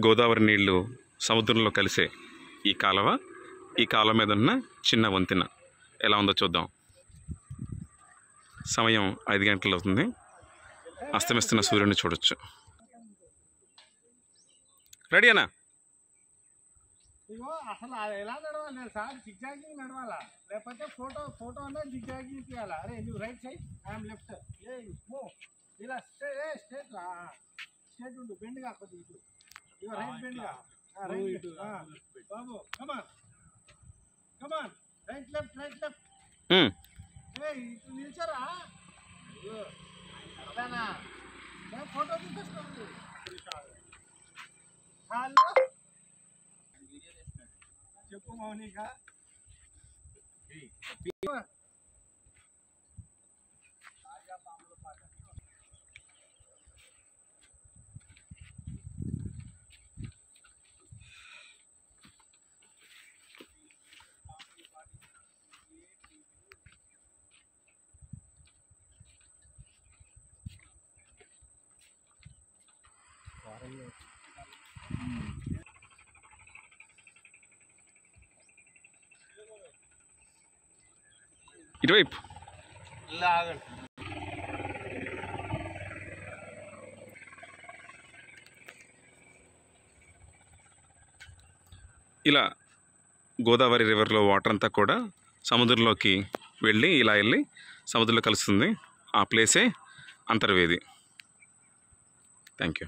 గోదావరి నీళ్లు సముద్రంలో కలిసే ఈ కాలువ మీద ఉన్న చిన్న వంతెన ఎలా ఉందో చూద్దాం. సమయం 5 గంటలు అవుతుంది. అస్తమిస్తున్న సూర్యుడిని చూడొచ్చు. రెడీ అన్నా? అసలు ఎలా నడవాలి సార్? జిగ్జాగింగ్ నడవాలా లేకపోతే ఫోటో అన్నా జిగ్జాగింగ్ తీయాలా? అరే నువ్వు రైట్ సైడ్, ఐఎమ్ లెఫ్ట్. ఇలా స్ట్రేట్ ఉండు, బెండ్ గా కొద్ది ఇటు, రైట్ బెండ్ గా, రైట్ బాబు. కమాన్ రైట్ లెఫ్ట్ ఇటు నిల్చోరా. అదేనా ఫోటో తీసేసుకోండి. హలో చెప్పు మౌనిక. ఇటువైపు ఇలా గోదావరి రివర్లో వాటర్ అంతా కూడా సముద్రంలోకి వెళ్ళి సముద్రంలో కలుస్తుంది. ఆ ప్లేసే అంతర్వేది. Thank you.